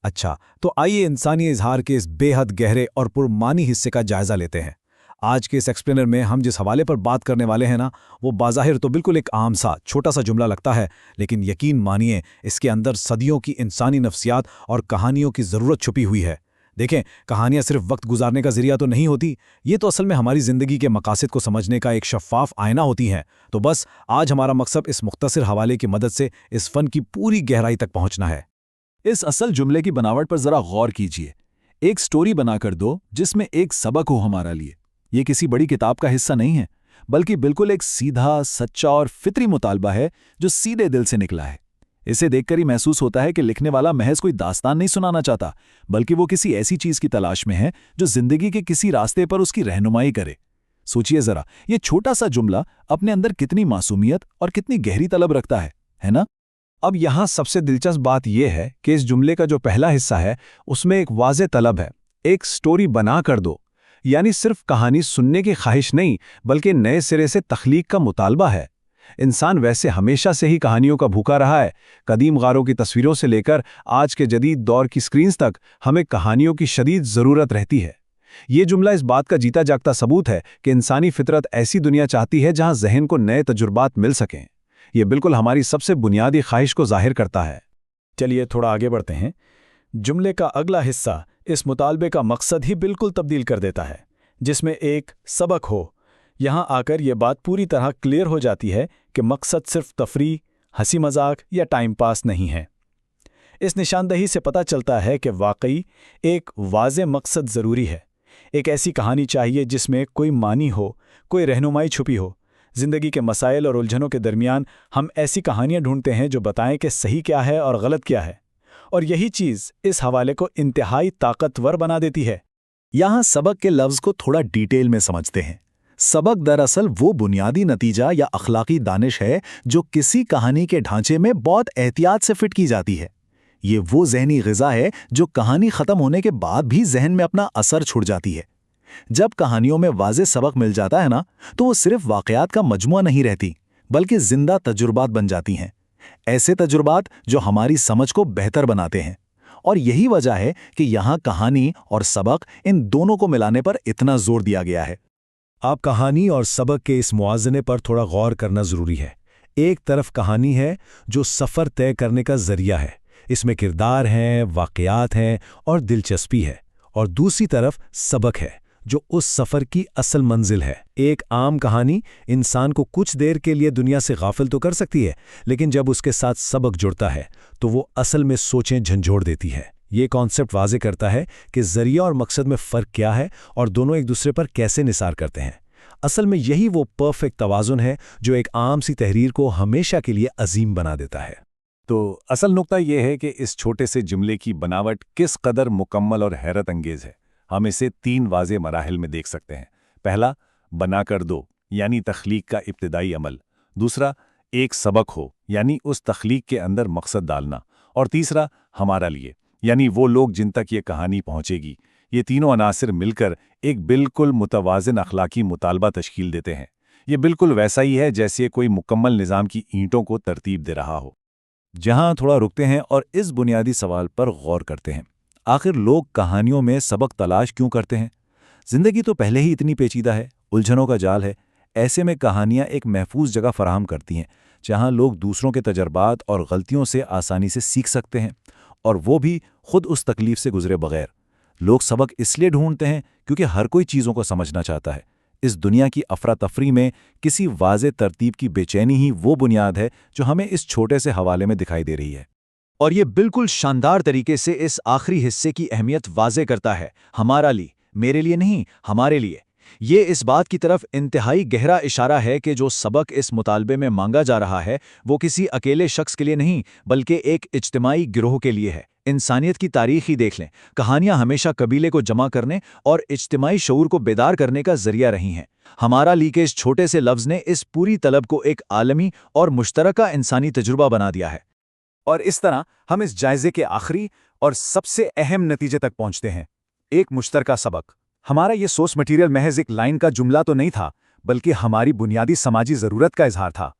अच्छा, तो आइए इंसानी इजहार के इस बेहद गहरे और पुरमानी हिस्से का जायजा लेते हैं। आज के इस एक्सप्लेनर में हम जिस हवाले पर बात करने वाले हैं ना, वो बाज़ाहिर तो बिल्कुल एक आम सा छोटा सा जुमला लगता है, लेकिन यकीन मानिए इसके अंदर सदियों की इंसानी नफ्सियात और कहानियों की ज़रूरत छुपी हुई है। देखें, कहानियाँ सिर्फ वक्त गुजारने का ज़रिया तो नहीं होती, ये तो असल में हमारी ज़िंदगी के मकासद को समझने का एक शफ़ाफ़ आईना होती हैं। तो बस आज हमारा मकसद इस मुख्तसर हवाले की मदद से इस फ़न की पूरी गहराई तक पहुँचना है। इस असल जुमले की बनावट पर जरा गौर कीजिए। एक स्टोरी बनाकर दो जिसमें एक सबक हो हमारा लिए। ये किसी बड़ी किताब का हिस्सा नहीं है, बल्कि बिल्कुल एक सीधा, सच्चा और फितरी मुतालबा है जो सीधे दिल से निकला है। इसे देखकर ही महसूस होता है कि लिखने वाला महज कोई दास्तान नहीं सुनाना चाहता, बल्कि वो किसी ऐसी चीज की तलाश में है जो जिंदगी के किसी रास्ते पर उसकी रहनुमाई करे। सोचिए जरा, ये छोटा सा जुमला अपने अंदर कितनी मासूमियत और कितनी गहरी तलब रखता है ना? अब यहाँ सबसे दिलचस्प बात यह है कि इस जुमले का जो पहला हिस्सा है उसमें एक वाज़ेह तलब है, एक स्टोरी बना कर दो। यानी सिर्फ कहानी सुनने की ख्वाहिश नहीं, बल्कि नए सिरे से तख्लीक का मुतालबा है। इंसान वैसे हमेशा से ही कहानियों का भूखा रहा है। कदीम गारों की तस्वीरों से लेकर आज के जदीद दौर की स्क्रीन्स तक हमें कहानियों की शदीद ज़रूरत रहती है। ये जुमला इस बात का जीता जागता सबूत है कि इंसानी फितरत ऐसी दुनिया चाहती है जहाँ जहन को नए तजुर्बात मिल सकें। ये बिल्कुल हमारी सबसे बुनियादी ख्वाहिश को जाहिर करता है। चलिए थोड़ा आगे बढ़ते हैं। जुमले का अगला हिस्सा इस मुतालबे का मकसद ही बिल्कुल तब्दील कर देता है, जिसमें एक सबक हो। यहाँ आकर यह बात पूरी तरह क्लियर हो जाती है कि मकसद सिर्फ तफरीह, हंसी मजाक या टाइम पास नहीं है। इस निशानदही से पता चलता है कि वाकई एक वाज़ेह मकसद ज़रूरी है। एक ऐसी कहानी चाहिए जिसमें कोई मानी हो, कोई रहनुमाई छुपी हो। ज़िंदगी के मसाइल और उलझनों के दरमियान हम ऐसी कहानियाँ ढूंढते हैं जो बताएं कि सही क्या है और गलत क्या है, और यही चीज़ इस हवाले को इंतहाई ताकतवर बना देती है। यहाँ सबक के लफ्ज़ को थोड़ा डिटेल में समझते हैं। सबक दरअसल वो बुनियादी नतीजा या अखलाकी दानिश है जो किसी कहानी के ढांचे में बहुत एहतियात से फिट की जाती है। ये वो ज़हनी ग़िज़ा है जो कहानी ख़त्म होने के बाद भी जहन में अपना असर छोड़ जाती है। जब कहानियों में वाज़ेह सबक मिल जाता है ना, तो वो सिर्फ वाक़यात का मजमुआ नहीं रहती, बल्कि जिंदा तजुर्बात बन जाती हैं। ऐसे तजुर्बात जो हमारी समझ को बेहतर बनाते हैं। और यही वजह है कि यहाँ कहानी और सबक, इन दोनों को मिलाने पर इतना जोर दिया गया है। आप कहानी और सबक के इस मुआज़ने पर थोड़ा गौर करना ज़रूरी है। एक तरफ कहानी है जो सफ़र तय करने का ज़रिया है, इसमें किरदार हैं, वाक़यात हैं और दिलचस्पी है, और दूसरी तरफ सबक है जो उस सफ़र की असल मंजिल है। एक आम कहानी इंसान को कुछ देर के लिए दुनिया से गाफिल तो कर सकती है, लेकिन जब उसके साथ सबक जुड़ता है तो वो असल में सोचें झंझोड़ देती है। ये कॉन्सेप्ट वाज़े करता है कि ज़रिया और मकसद में फ़र्क क्या है और दोनों एक दूसरे पर कैसे निसार करते हैं। असल में यही वो परफेक्ट तवाज़ुन है जो एक आम सी तहरीर को हमेशा के लिए अजीम बना देता है। तो असल नुक्ता यह है कि इस छोटे से जुमले की बनावट किस कदर मुकम्मल और हैरत अंगेज़ है। हम इसे 3 वाज़ेह मराहिल में देख सकते हैं। पहला, बनाकर दो, यानी तख्लीक का इब्तिदाई अमल। दूसरा, एक सबक हो, यानी उस तख्लीक के अंदर मकसद डालना। और तीसरा, हमारा लिए, यानी वो लोग जिन तक ये कहानी पहुंचेगी। ये तीनों अनासिर मिलकर एक बिल्कुल मुतवाज़िन अखलाकी मुतालबा तश्कील देते हैं। ये बिल्कुल वैसा ही है जैसे कोई मुकम्मल निज़ाम की ईंटों को तरतीब दे रहा हो। जहाँ थोड़ा रुकते हैं और इस बुनियादी सवाल पर गौर करते हैं, आखिर लोग कहानियों में सबक तलाश क्यों करते हैं? ज़िंदगी तो पहले ही इतनी पेचीदा है, उलझनों का जाल है। ऐसे में कहानियाँ एक महफूज जगह फराहम करती हैं जहाँ लोग दूसरों के तजर्बात और गलतियों से आसानी से सीख सकते हैं, और वो भी खुद उस तकलीफ से गुजरे बगैर। लोग सबक इसलिए ढूंढते हैं क्योंकि हर कोई चीज़ों को समझना चाहता है। इस दुनिया की अफरा तफरी में किसी वाज़ेह तरतीब की बेचैनी ही वो बुनियाद है जो हमें इस छोटे से हवाले में दिखाई दे रही है। और ये बिल्कुल शानदार तरीके से इस आखिरी हिस्से की अहमियत वाज़े करता है। हमारा लिए, मेरे लिए नहीं, हमारे लिए। ये इस बात की तरफ इंतहाई गहरा इशारा है कि जो सबक इस मुतालबे में मांगा जा रहा है वो किसी अकेले शख्स के लिए नहीं, बल्कि एक इज्तिमाई गिरोह के लिए है। इंसानियत की तारीख ही देख लें, कहानियां हमेशा कबीले को जमा करने और इज्तिमाई शऊर को बेदार करने का जरिया रही हैं। हमारा ली के इस छोटे से लफ्ज़ ने इस पूरी तलब को एक आलमी और मुश्तरका इंसानी तजुर्बा बना दिया है। और इस तरह हम इस जायजे के आखिरी और सबसे अहम नतीजे तक पहुंचते हैं, एक मुश्तरका सबक। हमारा ये सोर्स मटेरियल महज एक लाइन का जुमला तो नहीं था, बल्कि हमारी बुनियादी समाजी ज़रूरत का इजहार था।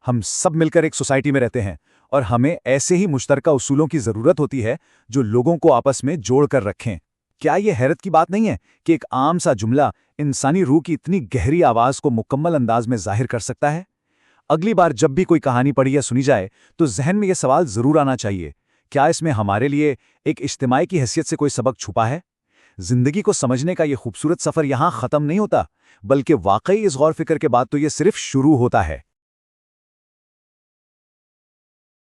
हम सब मिलकर एक सोसाइटी में रहते हैं اور ہمیں ایسے ہی مشترکہ اصولوں کی ضرورت ہوتی ہے جو لوگوں کو آپس میں جوڑ کر رکھیں۔ کیا یہ حیرت کی بات نہیں ہے کہ ایک عام سا جملہ انسانی روح کی اتنی گہری آواز کو مکمل انداز میں ظاہر کر سکتا ہے؟ اگلی بار جب بھی کوئی کہانی پڑھی یا سنی جائے تو ذہن میں یہ سوال ضرور آنا چاہیے، کیا اس میں ہمارے لیے ایک اجتماعی کی حیثیت سے کوئی سبق چھپا ہے؟ زندگی کو سمجھنے کا یہ خوبصورت سفر یہاں ختم نہیں ہوتا، بلکہ واقعی اس غور فکر کے بعد تو یہ صرف شروع ہوتا ہے۔